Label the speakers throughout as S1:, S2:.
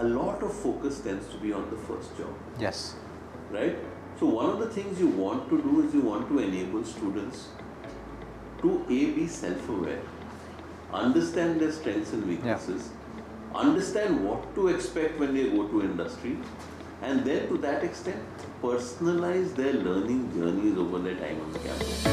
S1: a lot of focus tends to be on the first job.
S2: Yes.
S1: Right? So one of the things you want to do is you want to enable students to be self-aware, understand their strengths and weaknesses, understand what to expect when they go to industry, and then to that extent personalize their learning journeys over their time on the campus.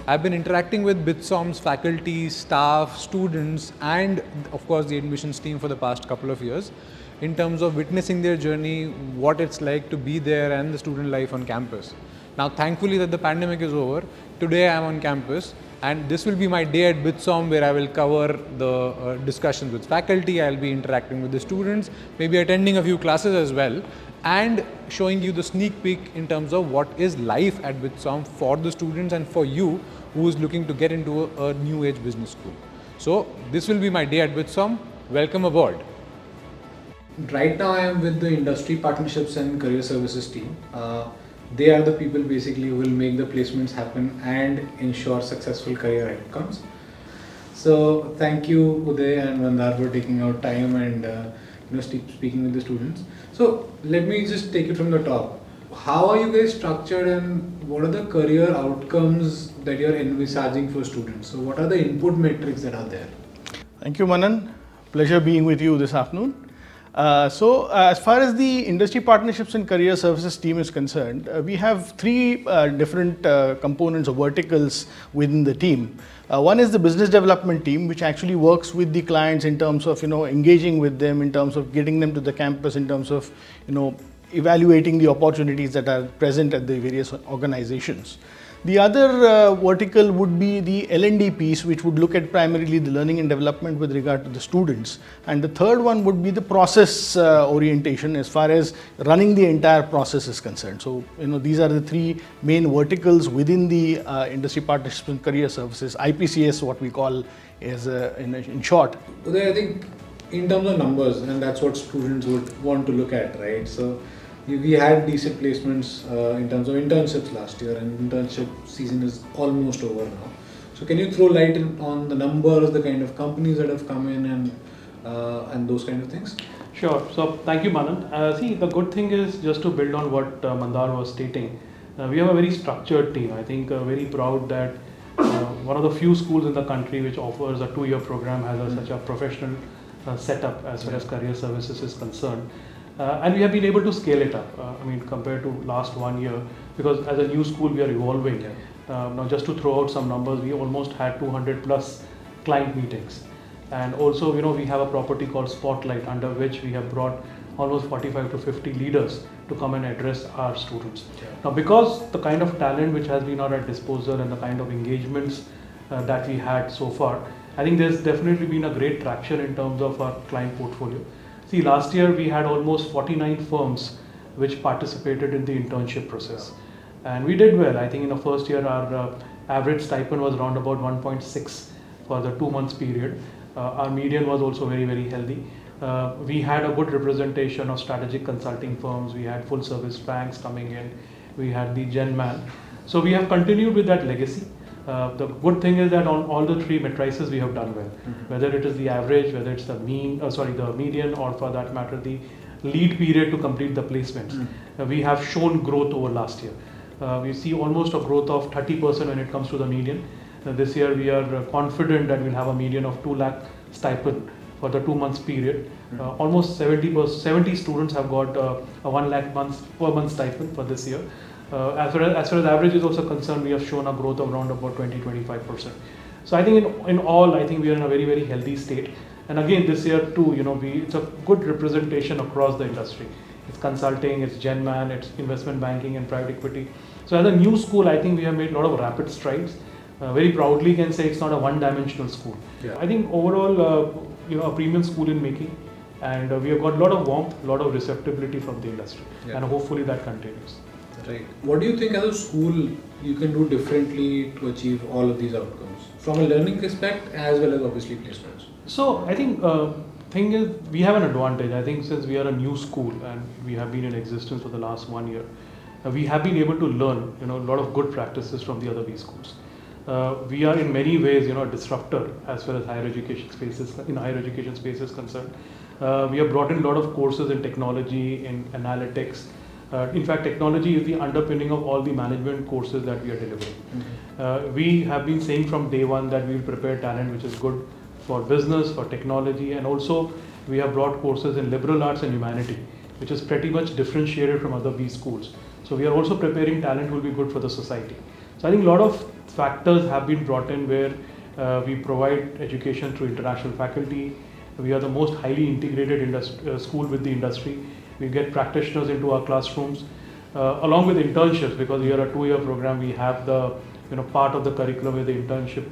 S2: I've been interacting with BITSOM's faculty, staff, students, and of course the admissions team for the past couple of years in terms of witnessing their journey, what it's like to be there and the student life on campus. Now, thankfully that the pandemic is over, today I'm on campus and this will be my day at BITSOM where I will cover the discussions with faculty, I'll be interacting with the students, maybe attending a few classes as well, and showing you the sneak peek in terms of what is life at BITSOM for the students and for you who is looking to get into a new age business school. So this will be my day at BITSOM. Welcome aboard. Right now I am with the Industry Partnerships and Career Services team. They are the people basically who will make the placements happen and ensure successful career outcomes. So thank you Uday and Mandar for taking out time and speaking with the students. So let me just take it from the top. How are you guys structured and what are the career outcomes that you're envisaging for students? So what are the input metrics that are there?
S3: Thank you, Manan. Pleasure being with you this afternoon. As far as the Industry Partnerships and Career Services team is concerned, we have three different components or verticals within the team. One is the business development team, which actually works with the clients in terms of engaging with them, in terms of getting them to the campus, in terms of evaluating the opportunities that are present at the various organizations. The other vertical would be the L&D piece, which would look at primarily the learning and development with regard to the students. And the third one would be the process orientation as far as running the entire process is concerned. So, these are the three main verticals within the Industry Partnerships and Career Services, IPCS, what we call as in short.
S2: Uday, I think in terms of numbers, and that's what students would want to look at, right? So we had decent placements in terms of internships last year, and internship season is almost over now. So can you throw light on the numbers, the kind of companies that have come in and those kind of things?
S4: Sure. So thank you, Manan. See, the good thing is, just to build on what Mandar was stating, we have a very structured team. I think very proud that one of the few schools in the country which offers a 2-year program has such a professional setup as far as career services is concerned. And we have been able to scale it up, compared to last 1 year, because as a new school we are evolving. Now just to throw out some numbers, we almost had 200 plus client meetings. And also, we have a property called Spotlight, under which we have brought almost 45 to 50 leaders to come and address our students. Now, because the kind of talent which has been at our disposal and the kind of engagements that we had so far, I think there's definitely been a great traction in terms of our client portfolio. See, last year we had almost 49 firms which participated in the internship process. And we did well. I think in the first year our average stipend was around about 1.6 for the 2 months period. Our median was also very, very healthy. We had a good representation of strategic consulting firms. We had full service banks coming in. We had the GenMan. So we have continued with that legacy. The good thing is that on all the three matrices we have done well, whether it is the average, whether it's the the median, or for that matter the lead period to complete the placements. We have shown growth over last year. We see almost a growth of 30% when it comes to the median. This year we are confident that we'll have a median of 2 lakh stipend for the 2 months period. Almost 70 students have got a 1 lakh per month stipend for this year. As far as average is also concerned, we have shown a growth of around about 20-25%. So I think in all, I think we are in a very, very healthy state. And again, this year too, it's a good representation across the industry. It's consulting, it's GenMan, it's investment banking and private equity. So as a new school, I think we have made a lot of rapid strides. Very proudly can say it's not a one-dimensional school. Yeah. I think overall, a premium school in making, and we have got a lot of warmth, a lot of receptibility from the industry, and hopefully that continues.
S2: Right. What do you think as a school you can do differently to achieve all of these outcomes from a learning aspect as well as obviously placements?
S4: So I think thing is, we have an advantage. I think since we are a new school and we have been in existence for the last 1 year, we have been able to learn, a lot of good practices from the other B schools. We are in many ways, a disruptor as far as higher education space is concerned. We have brought in a lot of courses in technology, in analytics. In fact, technology is the underpinning of all the management courses that we are delivering. We have been saying from day one that we will prepare talent which is good for business, for technology, and also we have brought courses in liberal arts and humanity, which is pretty much differentiated from other B schools. So we are also preparing talent who will be good for the society. So I think a lot of factors have been brought in where we provide education through international faculty. We are the most highly integrated school with the industry. We get practitioners into our classrooms, along with internships, because we are a 2-year program. We have the part of the curriculum where the internship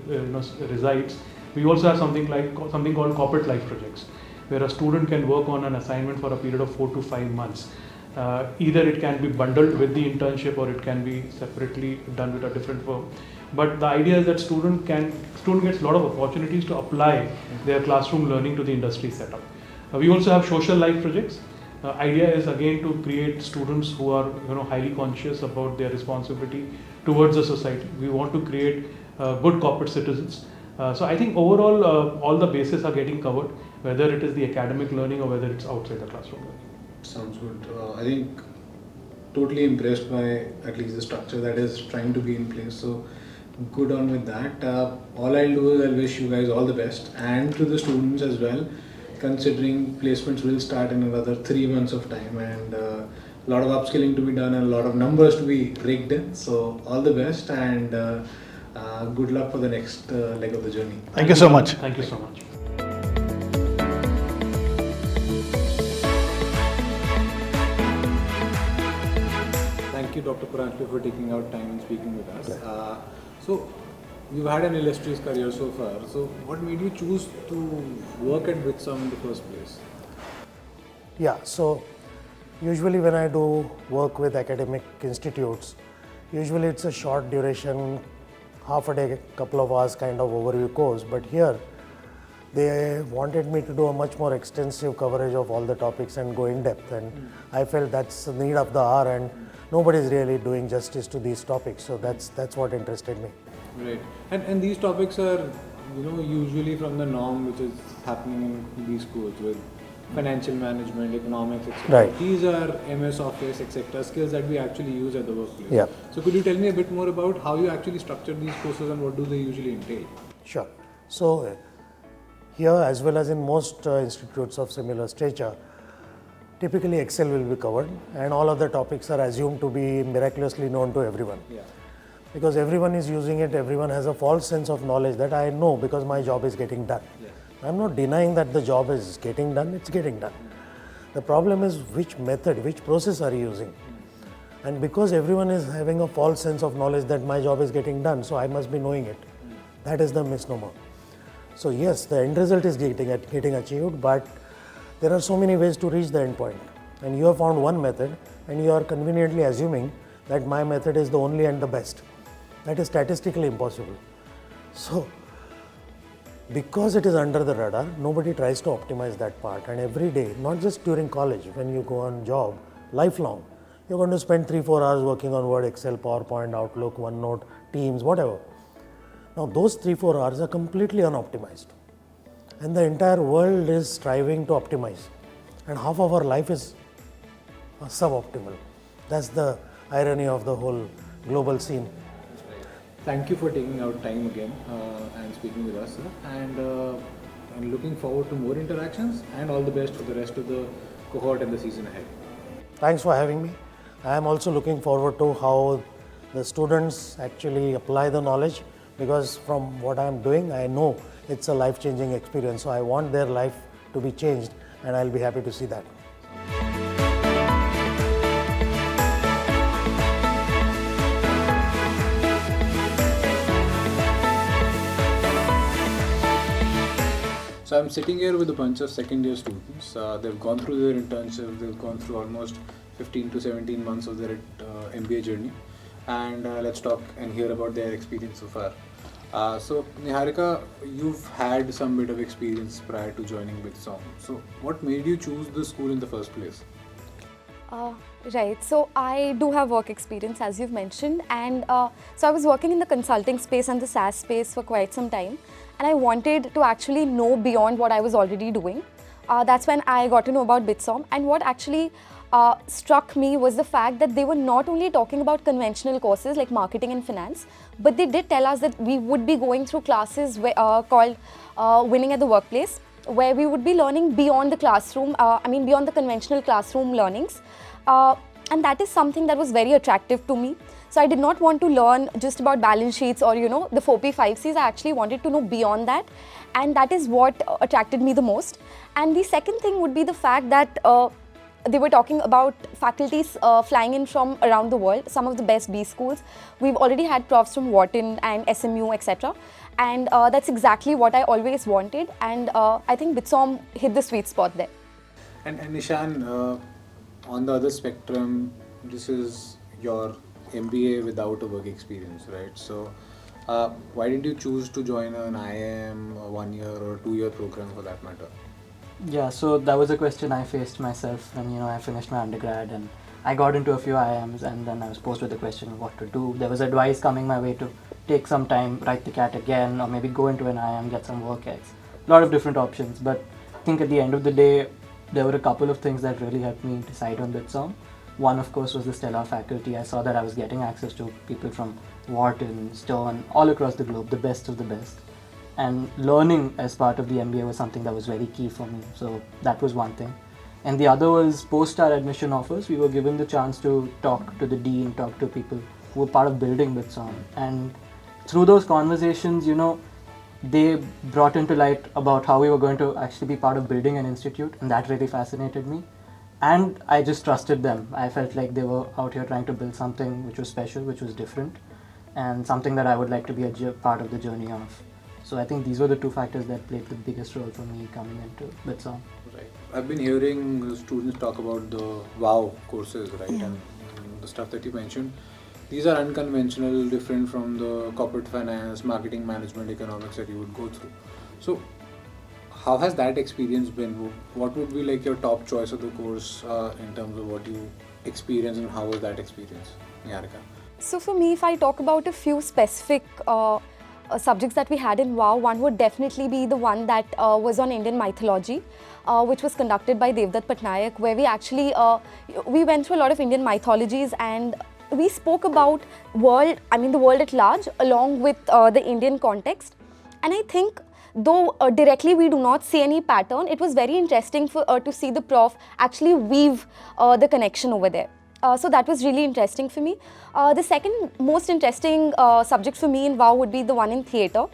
S4: resides. We also have something called corporate life projects, where a student can work on an assignment for a period of 4 to 5 months. Either it can be bundled with the internship or it can be separately done with a different firm. But the idea is that student gets a lot of opportunities to apply their classroom learning to the industry setup. We also have social life projects. Idea is again to create students who are highly conscious about their responsibility towards the society. We want to create good corporate citizens. So I think overall all the bases are getting covered, whether it is the academic learning or whether it's outside the classroom learning.
S5: Sounds good. I think totally impressed by at least the structure that is trying to be in place. So good on with that. All I'll do is I'll wish you guys all the best, and to the students as well, considering placements will start in another 3 months of time, and a lot of upskilling to be done and a lot of numbers to be rigged in. So all the best, and good luck for the next leg of the journey.
S3: Thank you so much.
S4: Thank you so much.
S6: Thank you, Dr. Pranjali, for taking out time and speaking with us. So, you've had an illustrious career so far. So, what made you choose to work at Bitsum in the first place?
S7: Yeah, so usually when I do work with academic institutes, usually it's a short duration, half a day, couple of hours kind of overview course. But here, they wanted me to do a much more extensive coverage of all the topics and go in depth. And I felt that's the need of the hour, and nobody is really doing justice to these topics. So that's what interested me.
S6: Right. And these topics are, usually from the norm which is happening in these schools with financial management, economics, etc.
S7: Right.
S6: These are MS Office, etc. skills that we actually use at the workplace.
S7: Yeah.
S6: So could you tell me a bit more about how you actually structure these courses and what do they usually entail?
S7: Sure. So here, as well as in most institutes of similar stature, typically Excel will be covered, and all other topics are assumed to be miraculously known to everyone.
S6: Yeah.
S7: Because everyone is using it, everyone has a false sense of knowledge that I know because my job is getting done.
S6: Yeah.
S7: I'm not denying that the job is getting done, it's getting done. The problem is which method, which process are you using? And because everyone is having a false sense of knowledge that my job is getting done, so I must be knowing it. That is the misnomer. So yes, the end result is getting achieved, but there are so many ways to reach the end point. And you have found one method, and you are conveniently assuming that my method is the only and the best. That is statistically impossible. So, because it is under the radar, nobody tries to optimize that part. And every day, not just during college, when you go on job, lifelong, you're going to spend 3-4 hours working on Word, Excel, PowerPoint, Outlook, OneNote, Teams, whatever. Now, those 3-4 hours are completely unoptimized. And the entire world is striving to optimize. And half of our life is suboptimal. That's the irony of the whole global scene.
S6: Thank you for taking out time again and speaking with us, sir. And I'm looking forward to more interactions, and all the best for the rest of the cohort and the season ahead.
S7: Thanks for having me. I am also looking forward to how the students actually apply the knowledge, because from what I am doing, I know it's a life-changing experience. So I want their life to be changed, and I'll be happy to see that.
S6: So I'm sitting here with a bunch of second year students. They've gone through their internship, they've gone through almost 15 to 17 months of their MBA journey. And let's talk and hear about their experience so far. So Niharika, you've had some bit of experience prior to joining BitSom. So what made you choose the school in the first place?
S8: Right, so I do have work experience as you've mentioned, and so I was working in the consulting space and the SaaS space for quite some time, and I wanted to actually know beyond what I was already doing. That's when I got to know about BitSom, and what actually struck me was the fact that they were not only talking about conventional courses like marketing and finance, but they did tell us that we would be going through classes called Winning at the Workplace, where we would be learning beyond the classroom, beyond the conventional classroom learnings. And that is something that was very attractive to me. So I did not want to learn just about balance sheets or, the 4P, 5Cs. I actually wanted to know beyond that. And that is what attracted me the most. And the second thing would be the fact that they were talking about faculties flying in from around the world, some of the best B schools. We've already had profs from Wharton and SMU, etc. And that's exactly what I always wanted. And I think BitSom hit the sweet spot there.
S6: And Nishan, on the other spectrum, this is your MBA without a work experience, right? So why didn't you choose to join an IIM, a 1 year or 2 year program for that matter?
S9: Yeah, so that was a question I faced myself when I finished my undergrad, and I got into a few IIMs, and then I was posed with the question of what to do. There was advice coming my way to take some time, write the CAT again, or maybe go into an IIM, get some work ex. A lot of different options, but I think at the end of the day, there were a couple of things that really helped me decide on BitSom. One, of course, was the stellar faculty. I saw that I was getting access to people from Wharton, Stern, all across the globe, the best of the best. And learning as part of the MBA was something that was very key for me. So that was one thing. And the other was post our admission offers, we were given the chance to talk to the dean, talk to people who were part of building BitSom. And through those conversations, they brought into light about how we were going to actually be part of building an institute, and that really fascinated me. And I just trusted them. I felt like they were out here trying to build something which was special, which was different, and something that I would like to be a part of the journey of. So I think these were the two factors that played the biggest role for me coming into BitSom.
S6: Right. I've been hearing students talk about the WOW courses, right? And the stuff that you mentioned. These are unconventional, different from the corporate finance, marketing management, economics that you would go through. So how has that experience been? What would be like your top choice of the course in terms of what you experience, and how was that experience, Niharika?
S8: So for me, if I talk about a few specific subjects that we had in WOW, one would definitely be the one that was on Indian mythology, which was conducted by Devdutt Patnaik, where we actually we went through a lot of Indian mythologies, and we spoke about the world at large, along with the Indian context. And I think, though directly we do not see any pattern, it was very interesting to see the prof actually weave the connection over there. So that was really interesting for me. The second most interesting subject for me in WOW would be the one in theatre.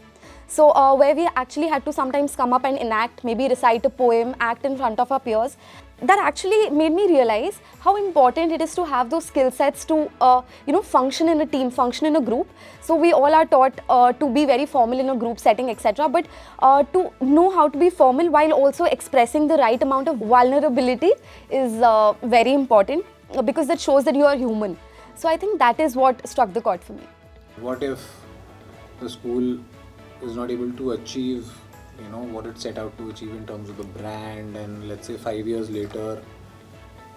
S8: So where we actually had to sometimes come up and enact, maybe recite a poem, act in front of our peers. That actually made me realize how important it is to have those skill sets to function in a team, function in a group. So we all are taught to be very formal in a group setting, etc. But to know how to be formal while also expressing the right amount of vulnerability is very important, because that shows that you are human. So I think that is what struck the chord for me.
S6: What if the school is not able to achieve what it set out to achieve in terms of the brand, and let's say 5 years later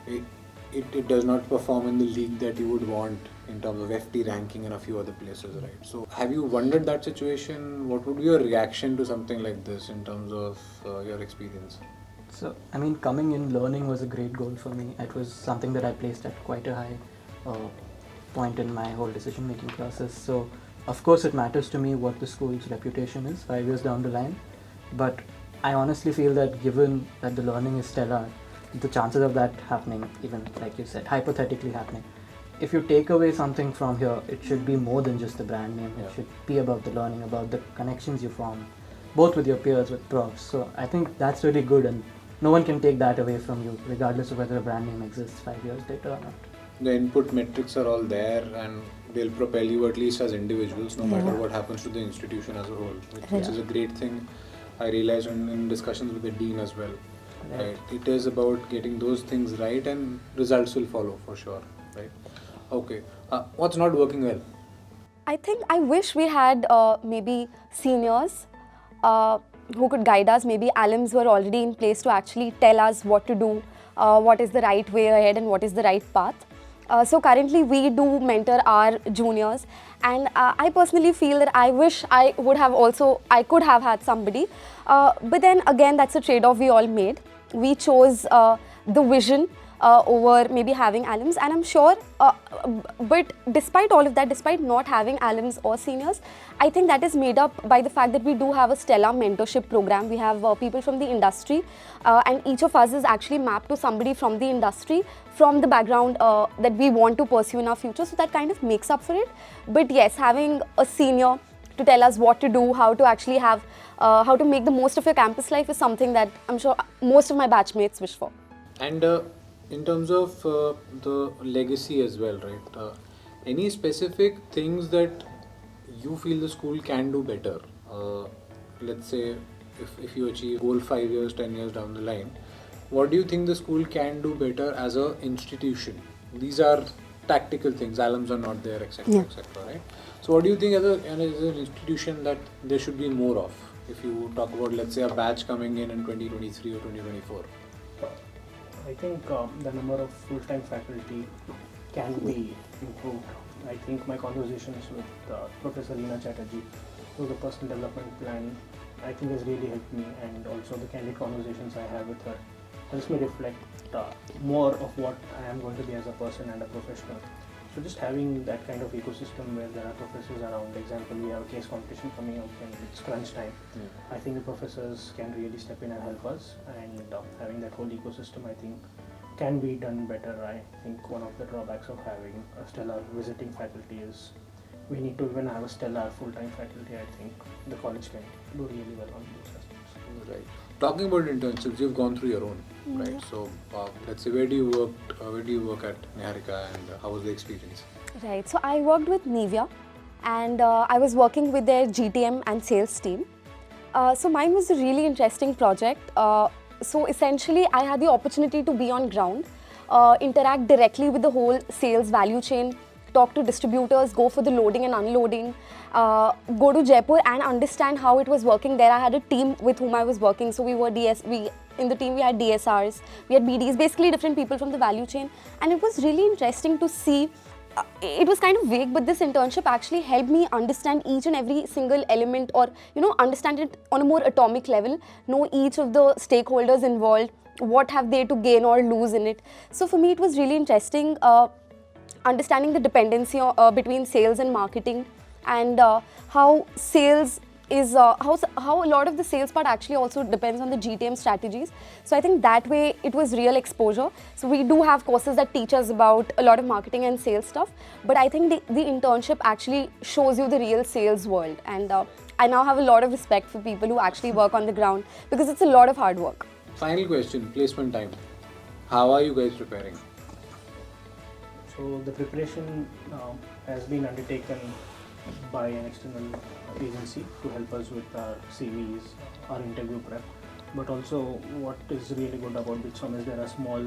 S6: it does not perform in the league that you would want in terms of FT ranking and a few other places, right? So have you wondered that situation? What would be your reaction to something like this in terms of your experience?
S9: So, coming in, learning was a great goal for me. It was something that I placed at quite a high point in my whole decision-making process. So, of course, it matters to me what the school's reputation is 5 years down the line. But I honestly feel that given that the learning is stellar, the chances of that happening, even like you said, hypothetically happening, if you take away something from here, it should be more than just the brand name. It should be about the learning, about the connections you form, both with your peers, with profs. So I think that's really good, and no one can take that away from you, regardless of whether a brand name exists 5 years later or not.
S6: The input metrics are all there, and they'll propel you at least as individuals, no matter what happens to the institution as a whole, which is a great thing. I realized in discussions with the dean as well. Right. It is about getting those things right, and results will follow for sure. Right. Okay. What's not working well?
S8: I think I wish we had maybe seniors who could guide us. Maybe alums were already in place to actually tell us what to do, what is the right way ahead and what is the right path. So currently we do mentor our juniors, and I personally feel that I wish I could have had somebody. But then again, that's a trade-off we all made. We chose the vision over maybe having alums, and I'm sure, but despite all of that, despite not having alums or seniors, I think that is made up by the fact that we do have a stellar mentorship program. We have people from the industry, and each of us is actually mapped to somebody from the industry, from the background that we want to pursue in our future, so that kind of makes up for it. But yes, having a senior to tell us what to do, how to actually have, how to make the most of your campus life is something that I'm sure most of my batchmates wish for.
S6: And in terms of the legacy as well, right? Any specific things that you feel the school can do better? Let's say if you achieve goal 5 years, 10 years down the line, what do you think the school can do better as an institution? These are tactical things, alums are not there, etc., etc., right? So what do you think as an institution that there should be more of? If you talk about, let's say, a batch coming in 2023 or 2024.
S3: I think the number of full-time faculty can be improved. I think my conversations with Professor Leena Chatterjee through the personal development plan, I think has really helped me, and also the candid conversations I have with her helps me reflect more of what I am going to be as a person and a professional. So just having that kind of ecosystem where there are professors around, example, we have a case competition coming up and it's crunch time. I think the professors can really step in and help us, and having that whole ecosystem, I think, can be done better. I think one of the drawbacks of having a stellar visiting faculty is we need to even have a stellar full-time faculty. I think the college can do really well on those aspects.
S6: Right. Talking about internships, you've gone through your own, right? So let's say, where do you work at Niharika, and how was the experience?
S8: Right, so I worked with Nivea, and I was working with their GTM and sales team. So mine was a really interesting project. So essentially, I had the opportunity to be on ground, interact directly with the whole sales value chain, talk to distributors, go for the loading and unloading, go to Jaipur and understand how it was working there. I had a team with whom I was working, so in the team we had DSRs, we had BDs, basically different people from the value chain, and it was really interesting to see. It was kind of vague, but this internship actually helped me understand each and every single element, or understand it on a more atomic level, know each of the stakeholders involved, what have they to gain or lose in it. So for me it was really interesting understanding the dependency between sales and marketing, and how sales is how a lot of the sales part actually also depends on the GTM strategies. So I think that way it was real exposure. So we do have courses that teach us about a lot of marketing and sales stuff, but I think the internship actually shows you the real sales world, and I now have a lot of respect for people who actually work on the ground, because it's a lot of hard work.
S6: Final question, placement time. How are you guys preparing?
S3: So the preparation has been undertaken by an external agency to help us with our CVs, our interview prep. But also what is really good about BITSOM is there are small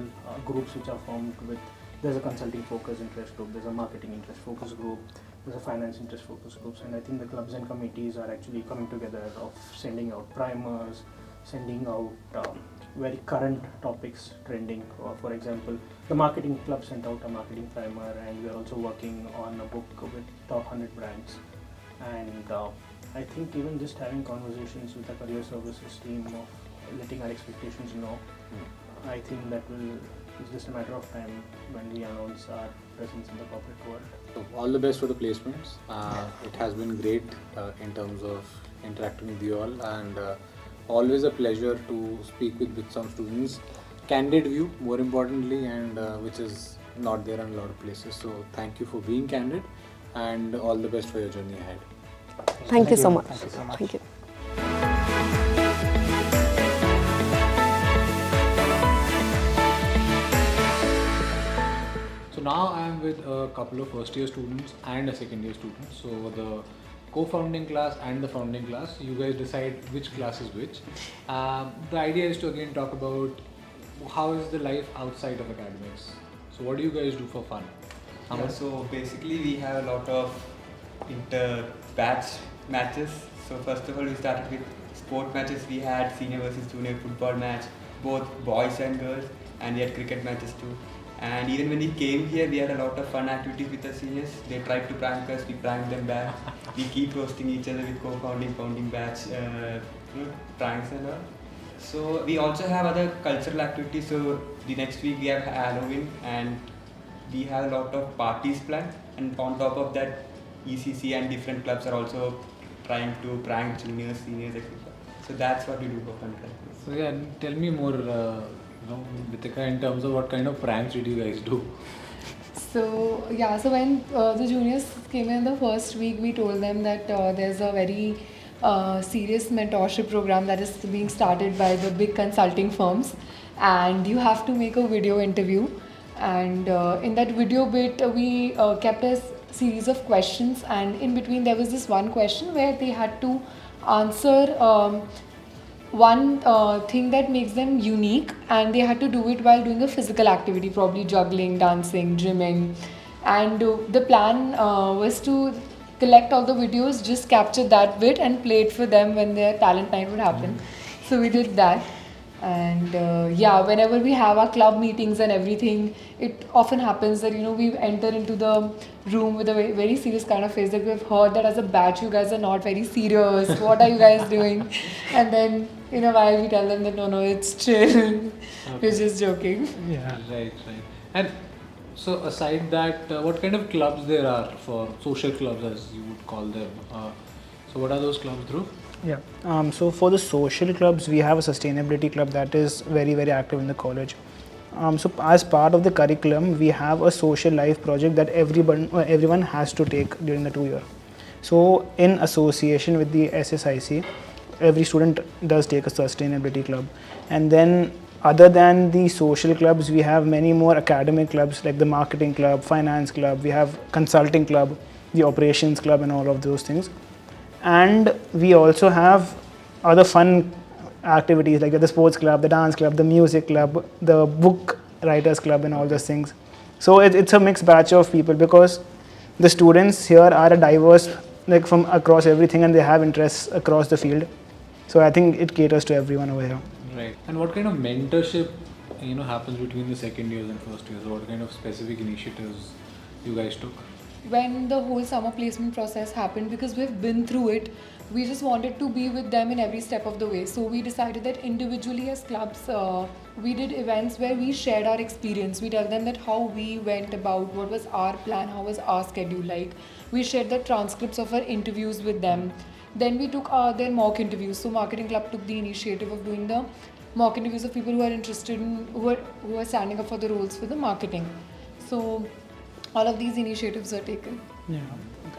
S3: groups which are formed with, there's a consulting focus interest group, there's a marketing interest focus group, there's a finance interest focus groups, and I think the clubs and committees are actually coming together of sending out primers, sending out very current topics trending. For example, the marketing club sent out a marketing primer, and we are also working on a book with top 100 brands. And I think even just having conversations with the career services team of letting our expectations know, I think that it's just a matter of time when we announce our presence in the corporate world.
S6: So all the best for the placements. It has been great in terms of interacting with you all, and always a pleasure to speak with BITSOM students. Candid view, more importantly, and which is not there in a lot of places. So thank you for being candid, and all the best for your journey ahead.
S8: Thank you so much.
S9: Thank you so much.
S8: Thank you.
S2: So now I am with a couple of first year students and a second year student. So the co-founding class and the founding class, you guys decide which class is which. The idea is to again talk about how is the life outside of academics. So what do you guys do for fun?
S10: So basically we have a lot of inter-batch matches. So first of all, we started with sport matches. We had senior versus junior football match, both boys and girls, and we had cricket matches too. And even when we came here, we had a lot of fun activities with the seniors. They tried to prank us, we pranked them back. We keep roasting each other with co-founding batch pranks and all. So we also have other cultural activities. So the next week we have Halloween, and we have a lot of parties planned. And on top of that, ECC and different clubs are also trying to prank juniors, seniors, etc. So that's what we do for fun.
S6: So yeah, tell me more, Ritika, in terms of what kind of pranks did you guys do?
S11: So yeah, so when the juniors came in the first week, we told them that there's a very serious mentorship program that is being started by the big consulting firms, and you have to make a video interview. And in that video bit, we kept a series of questions, and in between there was this one question where they had to answer one thing that makes them unique, and they had to do it while doing a physical activity, probably juggling, dancing, gymming. And the plan was to collect all the videos, just capture that bit and play it for them when their talent night would happen. So we did that. And yeah, whenever we have our club meetings and everything, it often happens that we enter into the room with a very, very serious kind of face, that we've heard that as a batch you guys are not very serious, what are you guys doing? And then in a while we tell them that no, it's chill, we're just joking.
S6: Yeah, right. And so aside that, what kind of clubs there are for social clubs, as you would call them? So what are those clubs, Dhruv?
S3: Yeah. So for the social clubs, we have a sustainability club that is very, very active in the college. So as part of the curriculum, we have a social life project that everyone has to take during the 2 year. So in association with the SSIC, every student does take a sustainability club. And then other than the social clubs, we have many more academic clubs like the marketing club, finance club, we have consulting club, the operations club and all of those things. And we also have other fun activities like the sports club, the dance club, the music club, the book writers club and all those things. So it's a mixed batch of people because the students here are a diverse, like from across everything, and they have interests across the field. So I think it caters to everyone over here.
S6: Right. And what kind of mentorship happens between the second years and first years? What kind of specific initiatives you guys took?
S11: When the whole summer placement process happened, because we've been through it, we just wanted to be with them in every step of the way. So we decided that individually as clubs, we did events where we shared our experience. We tell them that how we went about, what was our plan, how was our schedule like. We shared the transcripts of our interviews with them. Then we took their mock interviews. So marketing club took the initiative of doing the mock interviews of people who are interested in, who are standing up for the roles for the marketing. So all of these initiatives are taken.
S3: Yeah.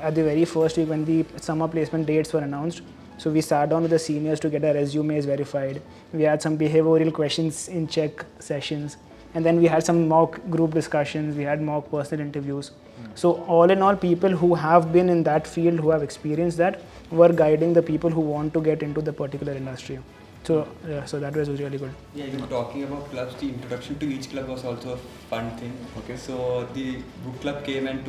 S3: At the very first week when the summer placement dates were announced, so we sat down with the seniors to get our resumes verified. We had some behavioral questions in check sessions, and then we had some mock group discussions, we had mock personal interviews. So all in all, people who have been in that field, who have experienced that, were guiding the people who want to get into the particular industry. So that was really good.
S10: Yeah, you were talking about clubs. The introduction to each club was also a fun thing. Okay. So the book club came and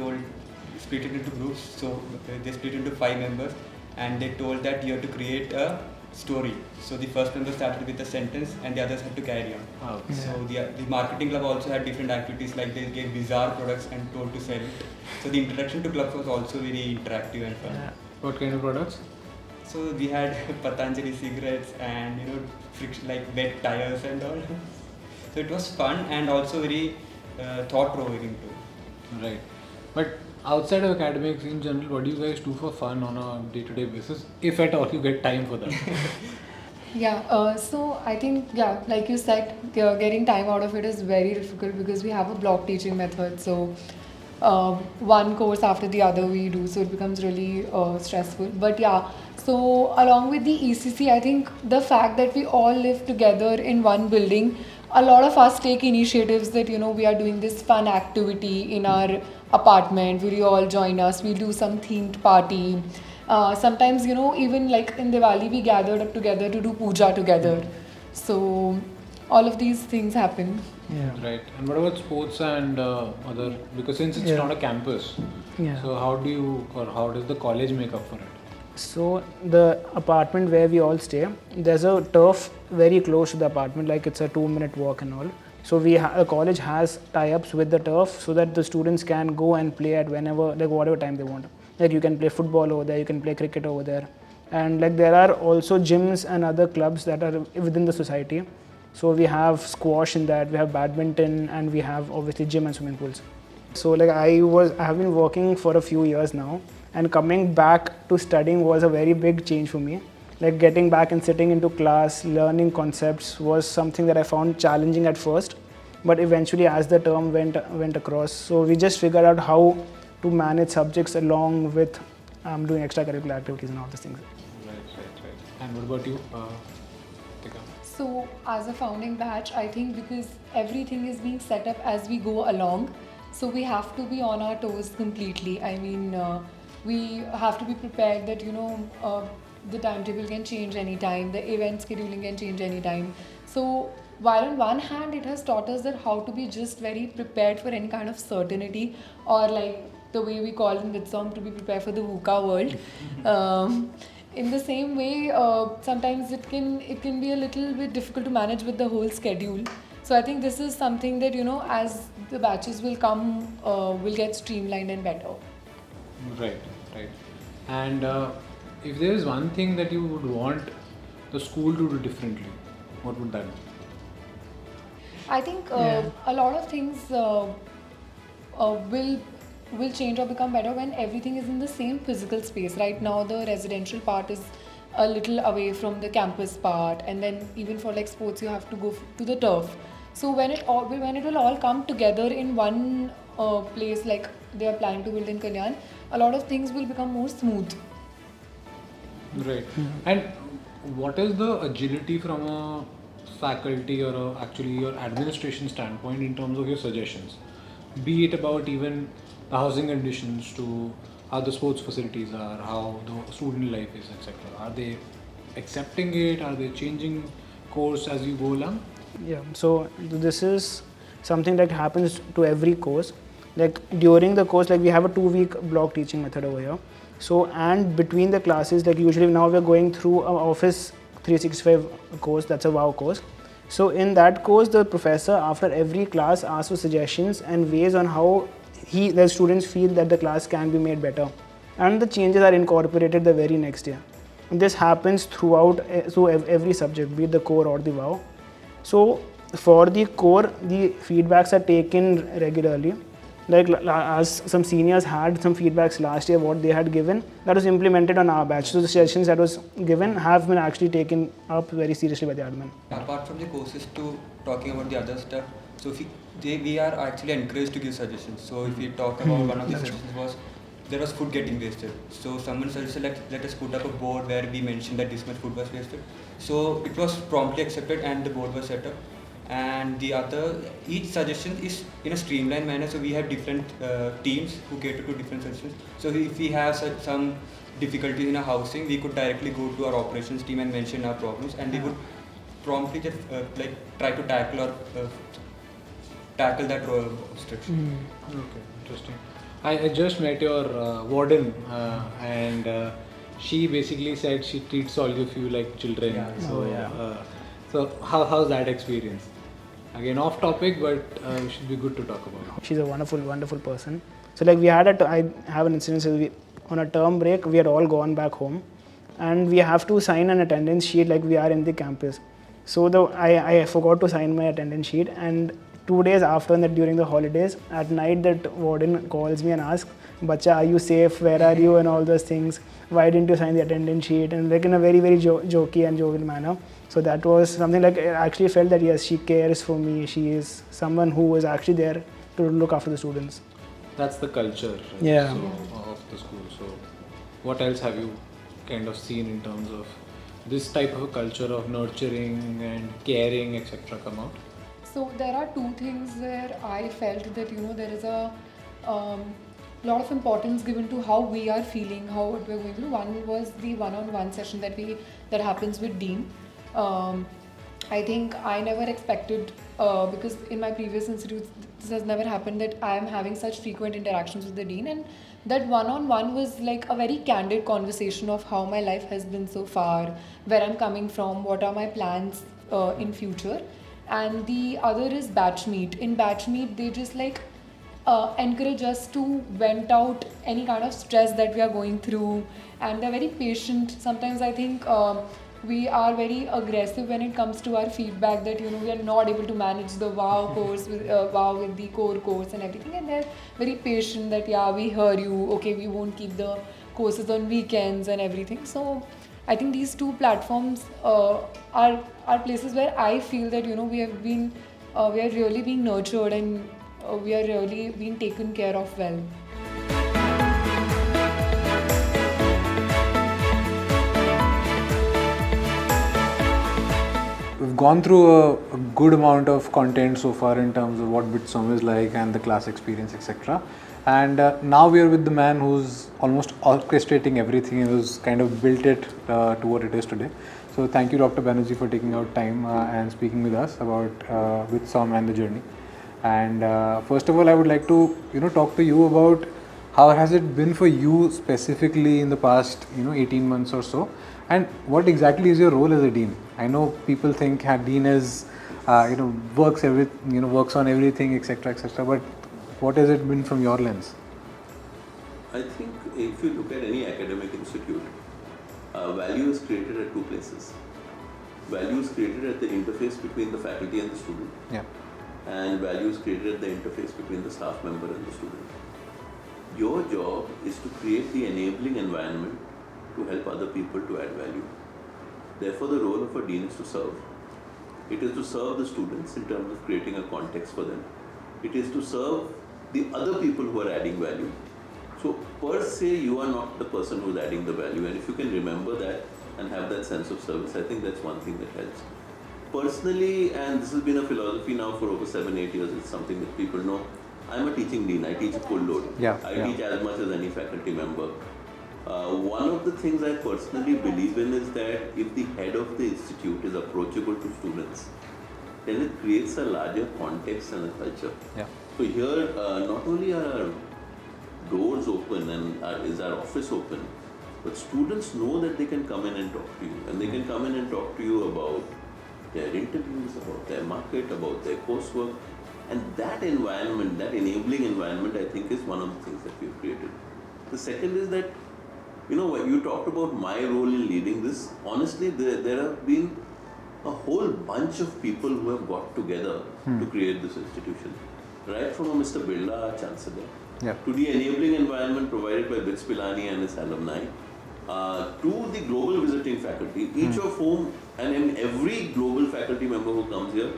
S10: split it into groups. So they split into 5 members, and they told that you have to create a story. So the first member started with a sentence, and the others had to carry on. Okay. So the marketing club also had different activities, like they gave bizarre products and told to sell it. So the introduction to clubs was also very interactive and fun.
S6: Yeah. What kind of products?
S10: So we had Patanjali cigarettes and friction, like wet tires and all. So it was fun and also very thought-provoking too.
S6: Right. But outside of academics in general, what do you guys do for fun on a day-to-day basis, if at all you get time for that?
S11: Yeah, so I think, like you said, getting time out of it is very difficult because we have a block teaching method. So one course after the other we do, so it becomes really stressful. But yeah, so along with the ECC, I think the fact that we all live together in one building, a lot of us take initiatives that, we are doing this fun activity in our apartment. Will you all join us? We'll do some themed party. Sometimes, even like in Diwali, we gathered up together to do puja together. So all of these things happen. Yeah.
S2: Right. And what about sports and other? Because since it's
S11: Yeah.
S2: not a campus,
S11: Yeah.
S2: so how do you or how does the college make up for it?
S11: So the apartment where we all stay, there's a turf very close to the apartment, like it's a 2-minute walk and all. So the college has tie-ups with the turf so that the students can go and play at whenever, like whatever time they want. Like you can play football over there, you can play cricket over there, and like there are also gyms and other clubs that are within the society. So we have squash in that, we have badminton, and we have obviously gym and swimming pools. So like I have been working for a few years now, and coming back to studying was a very big change for me. Like getting back and sitting into class, learning concepts was something that I found challenging at first, but eventually as the term went across, so we just figured out how to manage subjects along with doing extracurricular activities and all these things.
S2: Right. And what about you, Tika?
S11: So, as a founding batch, I think because everything is being set up as we go along, so we have to be on our toes completely. I mean, we have to be prepared that the timetable can change anytime, the event scheduling can change anytime. So, while on one hand it has taught us that how to be just very prepared for any kind of certainty, or like the way we call in Bitsom, to be prepared for the VUCA world. In the same way, sometimes it can be a little bit difficult to manage with the whole schedule. So I think this is something that as the batches will come, will get streamlined and better.
S2: Right. And if there is one thing that you would want the school to do differently, what would that be?
S11: I think a lot of things will change or become better when everything is in the same physical space. Right now, the residential part is a little away from the campus part, and then even for like sports, you have to go to the turf. So when it will all come together in one place, like they are planning to build in Kalyan, a lot of things will become more smooth.
S2: Right. And what is the agility from a faculty or actually your administration standpoint in terms of your suggestions? Be it about even the housing conditions to how the sports facilities are, how the student life is, etc. Are they accepting it? Are they changing course as you go along?
S11: Yeah, so this is something that happens to every course. Like during the course, like we have a 2-week block teaching method over here. So, and between the classes, like usually now we're going through an Office 365 course, that's a WOW course. So in that course, the professor after every class asks for suggestions and ways on how the students feel that the class can be made better. And the changes are incorporated the very next year. And this happens throughout every subject, be it the core or the WOW. So for the core, the feedbacks are taken regularly. Like as some seniors had some feedbacks last year, what they had given, that was implemented on our batch. So the suggestions that was given have been actually taken up very seriously by the admin.
S10: Apart from the courses, to talking about the other stuff, so we are actually encouraged to give suggestions. So if we talk about one of the suggestions was, there was food getting wasted. So someone suggested let us put up a board where we mentioned that this much food was wasted. So it was promptly accepted and the board was set up. And each suggestion is in a streamlined manner, so we have different teams who cater to different suggestions. So if we have some difficulties in our housing, we could directly go to our operations team and mention our problems, and they would promptly just try to tackle that obstruction.
S2: Okay, interesting. I just met your warden and she basically said she treats all of you like children.
S11: Yeah.
S2: So how's that experience? Again, off topic, but it should be good to talk about.
S11: She's a wonderful person. So like I have an incident, so on a term break, we had all gone back home and we have to sign an attendance sheet like we are in the campus. So I forgot to sign my attendance sheet, and 2 days after that, during the holidays, at night that warden calls me and asks, "Bacha, are you safe? Where are you?" and all those things. Why didn't you sign the attendance sheet? And like in a very jokey and jovial manner. So that was something like I actually felt that yes, she cares for me. She is someone who is actually there to look after the students.
S2: That's the culture of the school. So what else have you kind of seen in terms of this type of a culture of nurturing and caring, etc. come out?
S11: So there are two things where I felt that there is a lot of importance given to how we are feeling, how what we're going through. One was the one-on-one session that happens with Dean. I think I never expected, because in my previous institutes this has never happened, that I am having such frequent interactions with the dean, and that one-on-one was like a very candid conversation of how my life has been so far, where I'm coming from, what are my plans in future. And the other is batch meet. In batch meet, they just like encourage us to vent out any kind of stress that we are going through, and they're very patient. Sometimes I think we are very aggressive when it comes to our feedback, that we are not able to manage the wow course with wow with the core course and everything, and they're very patient that yeah, we hear you, okay, we won't keep the courses on weekends and everything. So I think these two platforms are places where I feel that we are really being nurtured, and we are really being taken care of well.
S2: We've gone through a good amount of content so far in terms of what Bitsom is like and the class experience, etc. And now we are with the man who's almost orchestrating everything and who's kind of built it to what it is today. So thank you, Dr. Banerjee, for taking out time and speaking with us about Bitsom and the journey. And first of all, I would like to talk to you about how has it been for you specifically in the past 18 months or so, and what exactly is your role as a dean? I know people think dean is works on everything, etc., etc. But what has it been from your lens?
S1: I think if you look at any academic institute, value is created at two places. Value is created at the interface between the faculty and the student.
S2: Yeah.
S1: And value is created at the interface between the staff member and the student. Your job is to create the enabling environment to help other people to add value. Therefore, the role of a dean is to serve. It is to serve the students in terms of creating a context for them. It is to serve the other people who are adding value. So, per se, you are not the person who is adding the value, and if you can remember that and have that sense of service, I think that's one thing that helps. Personally, and this has been a philosophy now for over 7-8 years, it's something that people know. I'm a teaching dean, I teach a full load. I teach as much as any faculty member. One of the things I personally believe in is that if the head of the institute is approachable to students, then it creates a larger context and a culture.
S2: Yeah.
S1: So here, not only are our doors open and is our office open, but students know that they can come in and talk to you, and they can come in and talk to you about their interviews, about their market, about their coursework, and that environment, that enabling environment, I think is one of the things that we've created. The second is that, you talked about my role in leading this. Honestly, there have been a whole bunch of people who have got together to create this institution. Right from Mr. Birla, our Chancellor, to the enabling environment provided by BITS Pilani and his alumni, to the global visiting faculty, each of whom, and every global faculty member who comes here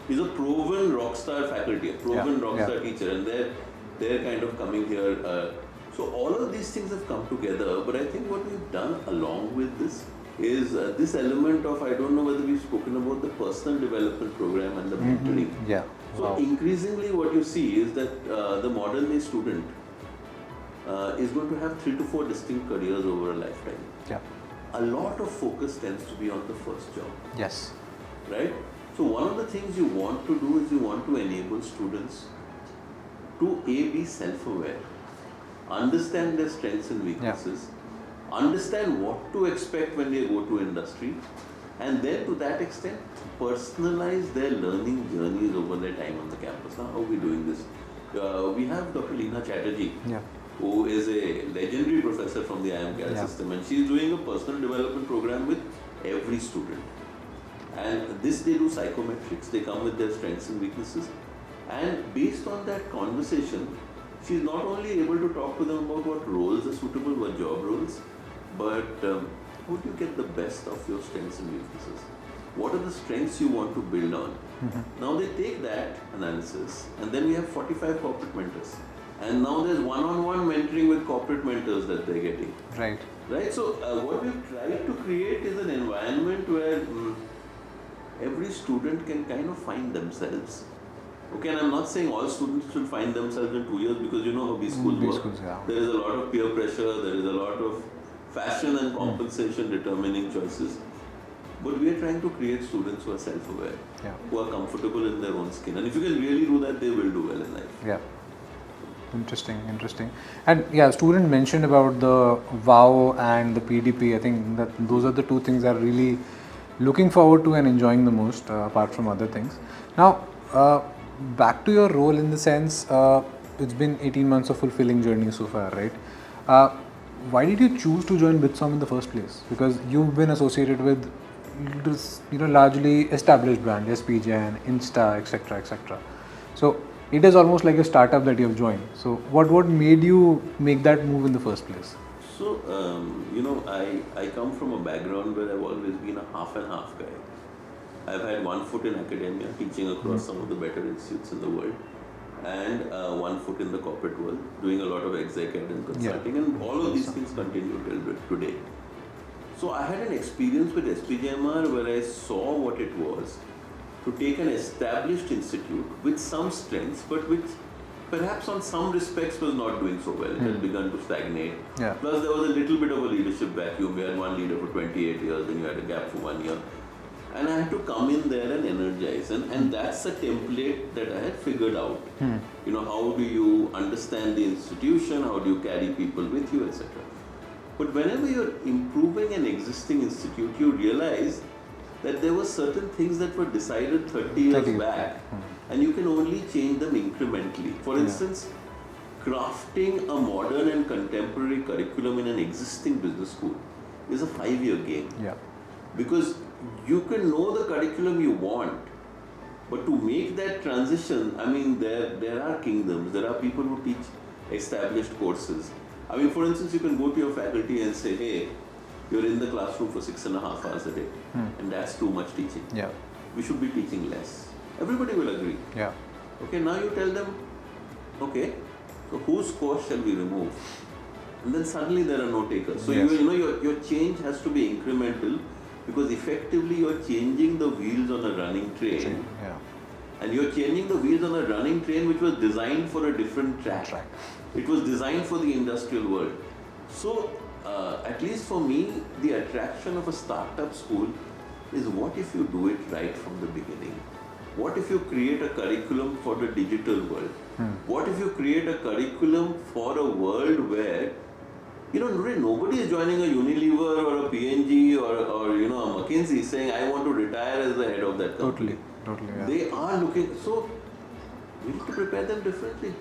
S1: is a proven rockstar faculty, a proven rockstar teacher, and they're kind of coming here. So all of these things have come together, but I think what we've done along with this is this element of, I don't know whether we've spoken about the personal development program and the mentoring.
S2: Yeah.
S1: So increasingly what you see is that the modern day student is going to have 3 to 4 distinct careers over a lifetime.
S2: Yeah.
S1: A lot of focus tends to be on the first job.
S2: Yes.
S1: Right? So one of the things you want to do is you want to enable students to be self-aware, understand their strengths and weaknesses, understand what to expect when they go to industry, and then to that extent personalize their learning journeys over their time on the campus. Now, how are we doing this? We have Dr. Leena Chatterjee, who is a legendary professor from the IIM system, and she is doing a personal development program with every student. And this they do psychometrics, they come with their strengths and weaknesses, and based on that conversation, she is not only able to talk to them about what roles are suitable, what job roles, but how do you get the best of your strengths and weaknesses? What are the strengths you want to build on? Now they take that analysis, and then we have 45 corporate mentors. And now there's one-on-one mentoring with corporate mentors that they're getting.
S2: Right.
S1: Right? So what we've tried to create is an environment where every student can kind of find themselves. Okay, and I'm not saying all students should find themselves in 2 years, because you know how B schools work. There is a lot of peer pressure, there is a lot of fashion and compensation determining choices. But we are trying to create students who are self-aware,
S2: Yeah.
S1: who are comfortable in their own skin. And if you can really do that, they will do well in life.
S2: Yeah. Interesting. And yeah, student mentioned about the WOW and the PDP. I think that those are the two things that are really looking forward to and enjoying the most, apart from other things. Now, back to your role in the sense, it's been 18 months of fulfilling journey so far, right? Why did you choose to join Bitsom in the first place? Because you've been associated with this, largely established brand, SPJ and Insta, etc. So it is almost like a startup that you have joined. So what made you make that move in the first place?
S1: So, I come from a background where I've always been a half and half guy. I've had one foot in academia, teaching across some of the better institutes in the world, and one foot in the corporate world, doing a lot of exec ed and consulting, and all of these things continue till today. So I had an experience with SPJMR where I saw what it was to take an established institute with some strengths, but which perhaps on some respects was not doing so well. It had begun to stagnate.
S2: Yeah.
S1: Plus there was a little bit of a leadership vacuum. We had one leader for 28 years, then you had a gap for 1 year. And I had to come in there and energize. And that's a template that I had figured out. How do you understand the institution? How do you carry people with you, etc. But whenever you're improving an existing institute, you realize that there were certain things that were decided 30 years back, and you can only change them incrementally. For instance, crafting a modern and contemporary curriculum in an existing business school is a 5-year game.
S2: Yeah.
S1: Because you can know the curriculum you want, but to make that transition, there are kingdoms, there are people who teach established courses. For instance, you can go to your faculty and say, hey, you're in the classroom for 6.5 hours a day, and that's too much teaching.
S2: Yeah.
S1: We should be teaching less. Everybody will agree.
S2: Yeah.
S1: Okay, now you tell them, okay, so whose course shall we remove? And then suddenly there are no takers. So your change has to be incremental, because effectively you're changing the wheels on a running train.
S2: Yeah.
S1: And you're changing the wheels on a running train which was designed for a different track. It was designed for the industrial world. So, at least for me, the attraction of a startup school is what if you do it right from the beginning? What if you create a curriculum for the digital world? What if you create a curriculum for a world where, nobody is joining a Unilever or a P&G or a McKinsey saying, I want to retire as the head of that company.
S2: Totally, yeah.
S1: They are looking, so we need to prepare them differently.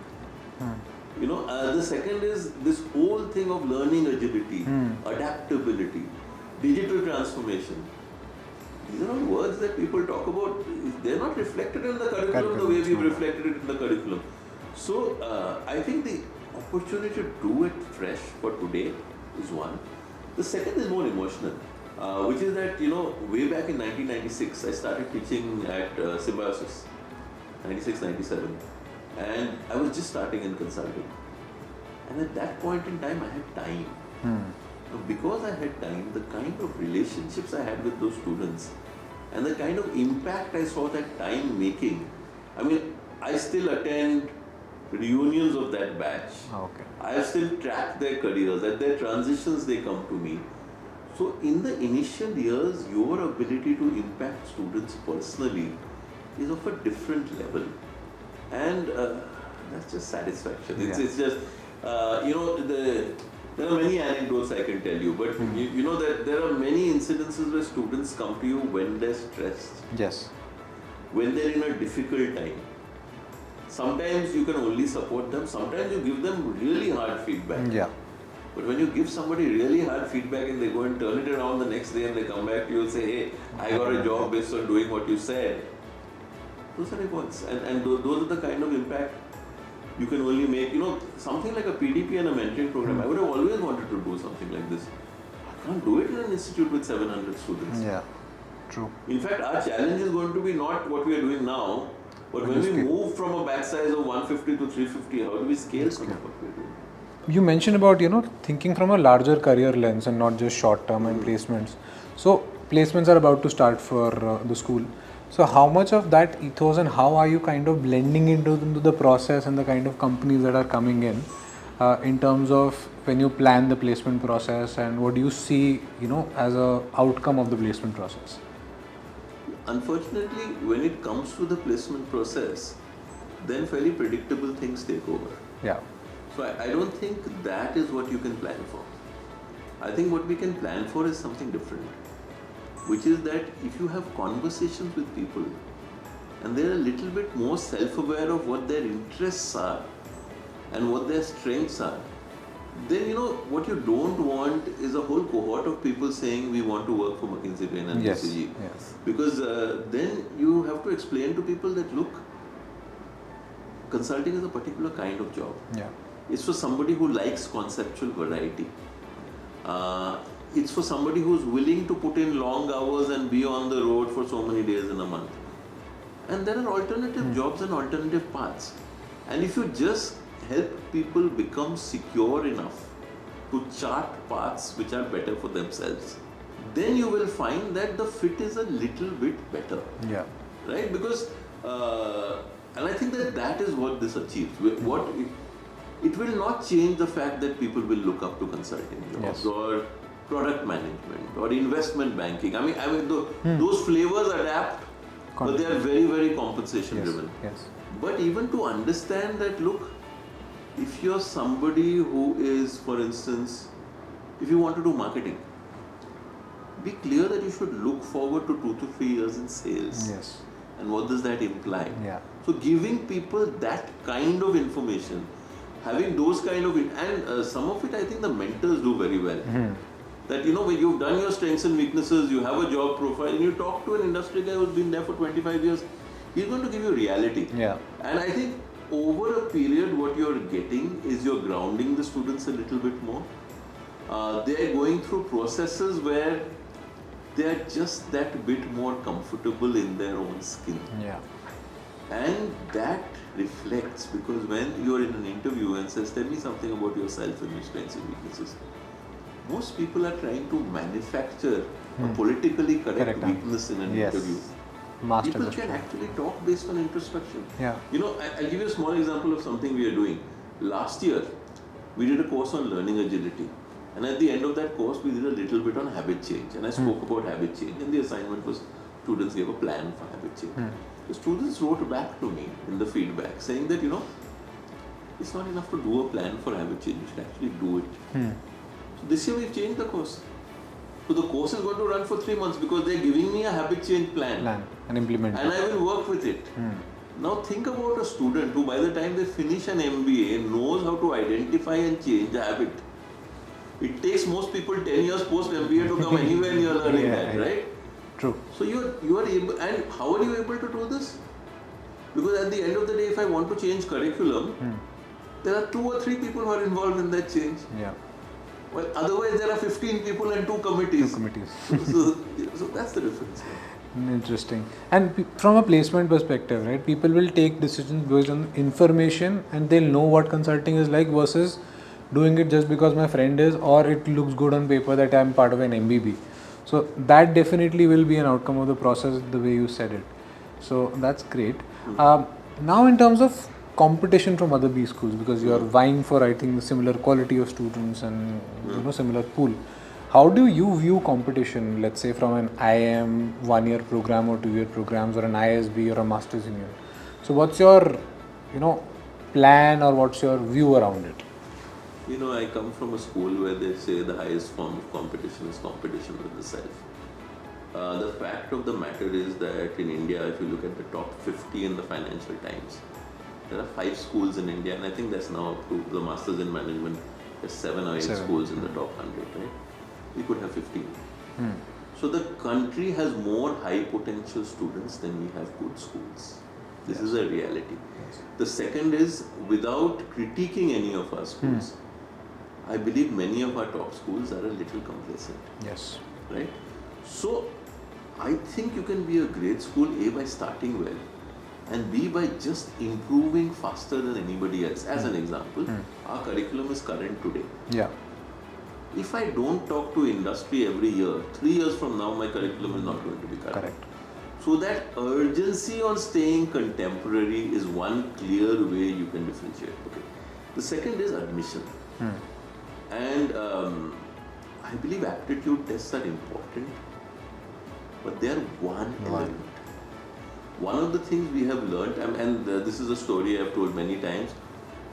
S1: The second is this whole thing of learning agility, adaptability, digital transformation. These are all words that people talk about. They're not reflected in the curriculum the way we've reflected it in the curriculum. So I think the opportunity to do it fresh for today is one. The second is more emotional, which is that, way back in 1996, I started teaching at Symbiosis, 96, 97. And I was just starting in consulting. And at that point in time, I had time. Because I had time, the kind of relationships I had with those students and the kind of impact I saw that time making. I still attend reunions of that batch.
S2: Okay.
S1: I have still tracked their careers. At their transitions, they come to me. So in the initial years, your ability to impact students personally is of a different level. And that's just satisfaction. It's just, there are many anecdotes I can tell you, but that there are many incidences where students come to you when they're stressed.
S2: Yes.
S1: When they're in a difficult time. Sometimes you can only support them, sometimes you give them really hard feedback.
S2: Yeah.
S1: But when you give somebody really hard feedback and they go and turn it around the next day and they come back to you and say, hey, I got a job based on doing what you said. Those are rewards. And those are the kind of impact you can only make. Something like a PDP and a mentoring program, I would have always wanted to do something like this. I can't do it in an institute with 700 students.
S2: Yeah, true.
S1: In fact, our challenge is going to be not what we are doing now, but when we move from a batch size of 150 to 350, how do we scale some of what we are doing?
S2: You mentioned about, thinking from a larger career lens and not just short-term and placements. So, placements are about to start for the school. So, how much of that ethos and how are you kind of blending into the process and the kind of companies that are coming in terms of when you plan the placement process, and what do you see, as a outcome of the placement process?
S1: unfortunately, when it comes to the placement process, then fairly predictable things take over.
S2: Yeah.
S1: So I don't think that is what you can plan for. I think what we can plan for is something different, which is that if you have conversations with people and they're a little bit more self-aware of what their interests are and what their strengths are, then what you don't want is a whole cohort of people saying we want to work for McKinsey Bain and
S2: Yes.
S1: BCG.
S2: Yes.
S1: Because then you have to explain to people that look, consulting is a particular kind of job.
S2: Yeah.
S1: It's for somebody who likes conceptual variety. It's for somebody who's willing to put in long hours and be on the road for so many days in a month. And there are alternative jobs and alternative paths. And if you just help people become secure enough to chart paths which are better for themselves, then you will find that the fit is a little bit better.
S2: Yeah.
S1: Right? Because, and I think that is what this achieves. It will not change the fact that people will look up to consulting jobs
S2: Yes.
S1: or product management or investment banking. I mean, those flavors adapt, but they are very, very compensation driven.
S2: Yes.
S1: But even to understand that, look, if you're somebody who is, for instance, if you want to do marketing, be clear that you should look forward to 2 to 3 years in sales.
S2: Yes.
S1: And what does that imply?
S2: Yeah.
S1: So giving people that kind of information, having those kind of, and some of it I think the mentors do very well. That when you've done your strengths and weaknesses, you have a job profile, and you talk to an industry guy who's been there for 25 years, he's going to give you reality.
S2: Yeah.
S1: And I think over a period, what you're getting is you're grounding the students a little bit more. They're going through processes where they're just that bit more comfortable in their own skin.
S2: Yeah.
S1: And that reflects, because when you're in an interview and says, tell me something about yourself and your strengths and weaknesses, most people are trying to manufacture a politically correct weakness in an interview. People can actually talk based on introspection.
S2: Yeah.
S1: I'll give you a small example of something we are doing. Last year, we did a course on learning agility. And at the end of that course, we did a little bit on habit change. And I spoke about habit change. And the assignment was students gave a plan for habit change. The students wrote back to me in the feedback saying that, it's not enough to do a plan for habit change. You should actually do it. So this year we've changed the course. So the course is going to run for 3 months because they're giving me a habit change plan.
S2: And implement
S1: And I will work with it. Now think about a student who by the time they finish an MBA knows how to identify and change the habit. It takes most people 10 years post MBA to come anywhere near learning that, right?
S2: True.
S1: So you are able, and how are you able to do this? Because at the end of the day, if I want to change curriculum, there are 2 or 3 people who are involved in that change.
S2: Yeah.
S1: Well, otherwise there are 15 people and 2 committees. So that's the difference.
S2: Interesting. And from a placement perspective, right, people will take decisions based on information and they'll know what consulting is like versus doing it just because my friend is, or it looks good on paper that I'm part of an MBB. So that definitely will be an outcome of the process the way you said it. So that's great. Now in terms of competition from other B schools, because you are vying for, I think, the similar quality of students and similar pool. How do you view competition, let's say from an IIM 1-year program or 2-year programs or an ISB or a Masters in Union? So what's your, plan or what's your view around it?
S1: I come from a school where they say the highest form of competition is competition with the self. The fact of the matter is that in India, if you look at the top 50 in the Financial Times, there are 5 schools in India, and I think that's now up to the Masters in Management. There's 7 or 8 schools in the top 100, right? We could have 15. So the country has more high potential students than we have good schools. This is a reality. The second is, without critiquing any of our schools, I believe many of our top schools are a little complacent.
S2: Yes.
S1: Right? So I think you can be a great school, A, by starting well, and B, by just improving faster than anybody else. As an example, our curriculum is current today.
S2: Yeah.
S1: If I don't talk to industry every year, 3 years from now, my curriculum is not going to be current.
S2: Correct.
S1: So that urgency on staying contemporary is one clear way you can differentiate. Okay. The second is admission. And I believe aptitude tests are important, but they are one element. one of the things we have learned, and this is a story I've told many times,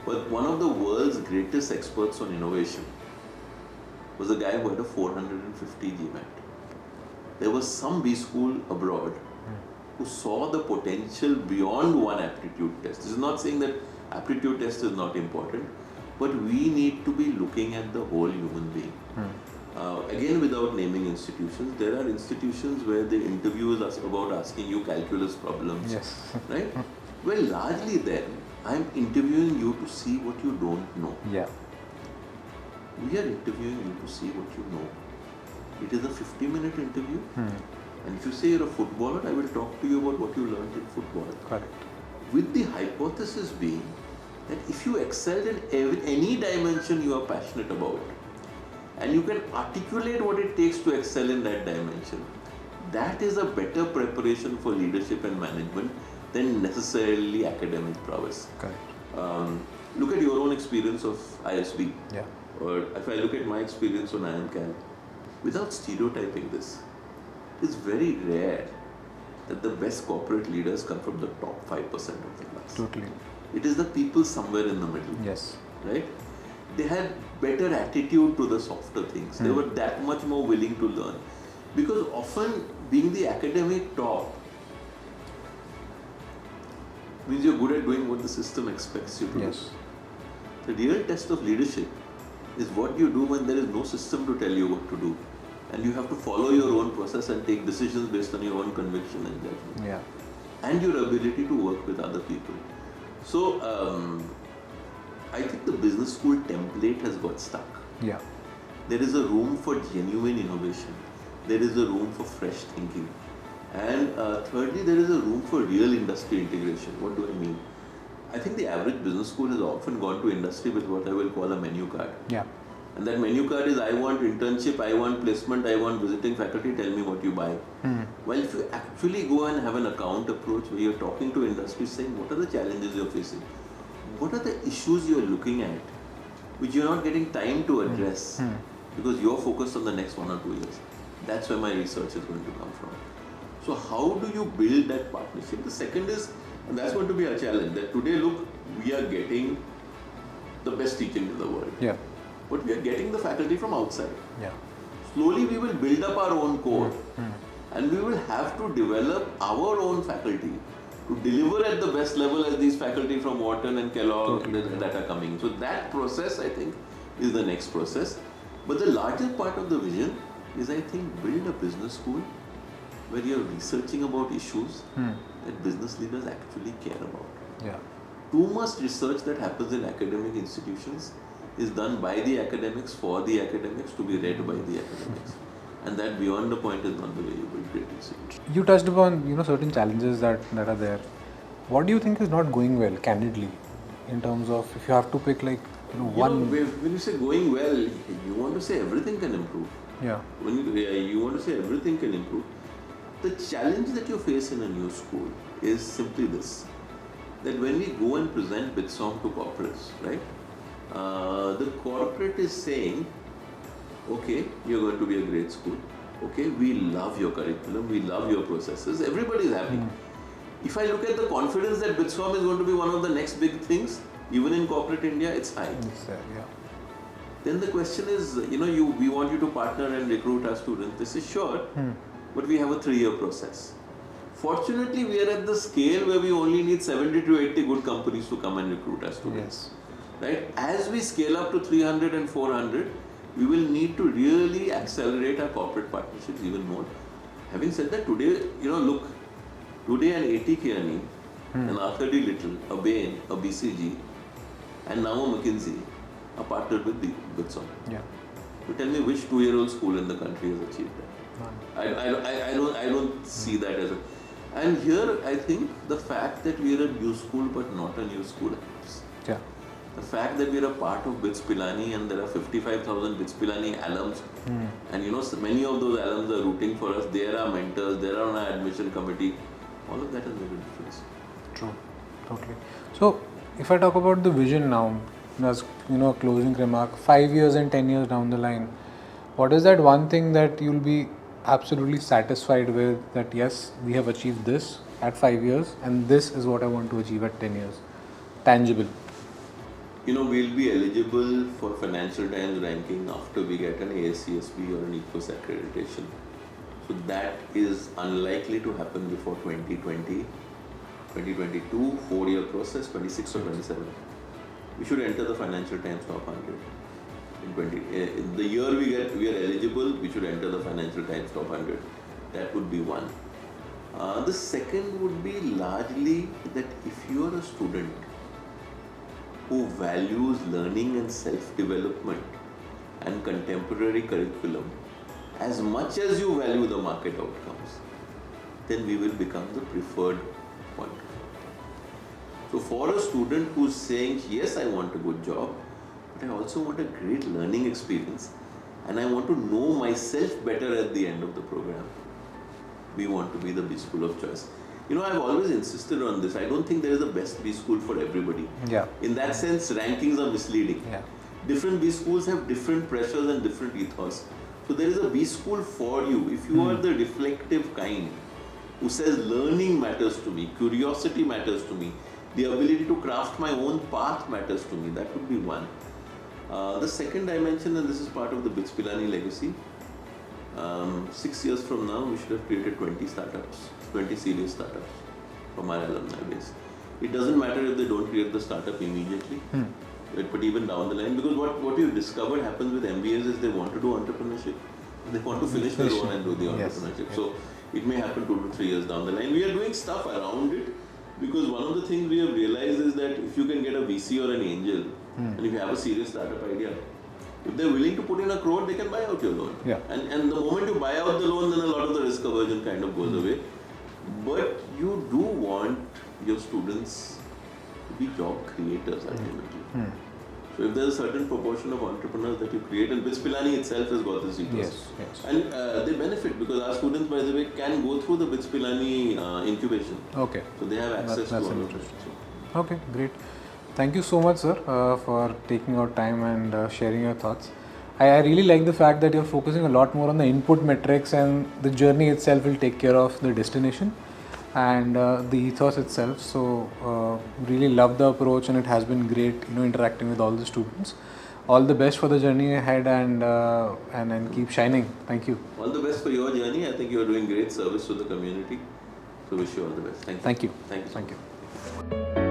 S1: but one of the world's greatest experts on innovation was a guy who had a 450 GMAT. There was some B school abroad who saw the potential beyond one aptitude test. This is not saying that aptitude test is not important, but we need to be looking at the whole human being. Again, without naming institutions, there are institutions where the interview is about asking you calculus problems, right? Well, largely then, I'm interviewing you to see what you don't know.
S2: Yeah.
S1: We are interviewing you to see what you know. It is a 50-minute interview. And if you say you're a footballer, I will talk to you about what you learned in football.
S2: Correct.
S1: With the hypothesis being that if you excel in any dimension you are passionate about, and you can articulate what it takes to excel in that dimension, that is a better preparation for leadership and management than necessarily academic prowess.
S2: Correct.
S1: Look at your own experience of ISB.
S2: Yeah.
S1: Or if I look at my experience on IMCAL, without stereotyping this, it's very rare that the best corporate leaders come from the top 5% of the class.
S2: Totally.
S1: It is the people somewhere in the middle.
S2: Yes.
S1: Right? They had better attitude to the softer things. They were that much more willing to learn. Because often being the academic top means you're good at doing what the system expects you to do. The real test of leadership is what you do when there is no system to tell you what to do. And you have to follow your own process and take decisions based on your own conviction and judgment.
S2: Yeah.
S1: And your ability to work with other people. So, I think the business school template has got stuck.
S2: Yeah.
S1: There is a room for genuine innovation. There is a room for fresh thinking. And thirdly, there is a room for real industry integration. What do I mean? I think the average business school has often gone to industry with what I will call a menu card.
S2: Yeah.
S1: And that menu card is I want internship, I want placement, I want visiting faculty, tell me what you buy. Well, if you actually go and have an account approach where you're talking to industry saying what are the challenges you're facing, what are the issues you're looking at which you're not getting time to address because you're focused on the next 1 or 2 years. That's where my research is going to come from. So how do you build that partnership? The second is, and that's going to be our challenge, that today look, we are getting the best teaching in the world.
S2: Yeah.
S1: But we are getting the faculty from outside.
S2: Yeah.
S1: Slowly we will build up our own core and we will have to develop our own faculty to deliver at the best level as these faculty from Wharton and Kellogg that are coming. So that process, I think, is the next process. But the larger part of the vision is, I think, build a business school where you're researching about issues that business leaders actually care about.
S2: Yeah.
S1: Too much research that happens in academic institutions is done by the academics for the academics to be read by the academics. And that beyond the point is not the way you build great institutions.
S2: You touched upon certain challenges that are there. What do you think is not going well, candidly, in terms of if you have to pick one?
S1: When you say going well, you want to say everything can improve.
S2: Yeah.
S1: When you want to say everything can improve, the challenge that you face in a new school is simply this: that when we go and present BITSOM to corporates, right? The corporate is saying, okay, you're going to be a great school. Okay, we love your curriculum, we love your processes, everybody is happy. If I look at the confidence that BITSOM is going to be one of the next big things, even in corporate India, it's high.
S2: Yeah.
S1: Then the question is, we want you to partner and recruit our students. This is sure, but we have a 3-year process. Fortunately, we are at the scale where we only need 70 to 80 good companies to come and recruit our students. Right? As we scale up to 300 and 400, we will need to really accelerate our corporate partnerships even more. Having said that, today, look, today an A.T. Kearney, an Arthur D. Little, a Bain, a BCG, and now a McKinsey are partnered with the BITSOM.
S2: Yeah.
S1: So tell me which 2-year-old school in the country has achieved that? I don't see that as a... And here, I think the fact that we are a new school but not a new school helps.
S2: Yeah.
S1: The fact that we are a part of BITS Pilani and there are 55,000 BITS Pilani alums, and so many of those alums are rooting for us, they are our mentors, they are on our admission committee, all of that has made a difference.
S2: True, totally. So, if I talk about the vision now, as a closing remark, 5 years and 10 years down the line, what is that one thing that you'll be absolutely satisfied with, that yes, we have achieved this
S6: at 5 years, and this is what I want to achieve at 10 years. Tangible.
S1: You know, we'll be eligible for Financial Times ranking after we get an ASCSB or an EQUIS accreditation. So that is unlikely to happen before 2020, 2022, 4-year process, 26 or 27. We should enter the Financial Times top 100. In the year we are eligible, we should enter the Financial Times top 100. That would be one. The second would be largely that if you are a student who values learning and self-development and contemporary curriculum as much as you value the market outcomes, then we will become the preferred one. So for a student who's saying, yes, I want a good job, but I also want a great learning experience and I want to know myself better at the end of the program, we want to be the B school of choice. You know, I've always insisted on this. I don't think there is a best B school for everybody.
S6: Yeah.
S1: In that sense, rankings are misleading.
S6: Yeah.
S1: Different B schools have different pressures and different ethos. So there is a B school for you. If you are the reflective kind who says learning matters to me, curiosity matters to me, the ability to craft my own path matters to me, that would be one. The second dimension, and this is part of the BITS Pilani legacy, 6 years from now, we should have created 20 startups, 20 serious startups from our alumni base. It doesn't matter if they don't create the startup immediately, but even down the line, because what we've discovered happens with MBAs is they want to do entrepreneurship. They want to finish their own and do the entrepreneurship. So it may happen 2 to 3 years down the line. We are doing stuff around it because one of the things we have realized is that if you can get a VC or an angel, and if you have a serious startup idea, if they're willing to put in 1 crore, they can buy out your loan.
S6: Yeah.
S1: And the moment you buy out the loan, then a lot of the risk aversion kind of goes away. But you do want your students to be job creators ultimately. So if there's a certain proportion of entrepreneurs that you create, and BITS Pilani itself has got this ethos.
S6: Yes.
S1: And they benefit because our students, by the way, can go through the BITS Pilani incubation.
S6: Okay.
S1: So they have access to all of it.
S6: interesting. Okay, great. Thank you so much, sir, for taking out time and sharing your thoughts. I really like the fact that you're focusing a lot more on the input metrics, and the journey itself will take care of the destination and the ethos itself. So really love the approach, and it has been great, interacting with all the students. All the best for the journey ahead, and keep shining. Thank you.
S1: All the best for your journey. I think you're doing great service to the community. So wish you all the best. Thank you.
S6: Thank you.
S1: Thank you.
S6: Thank you.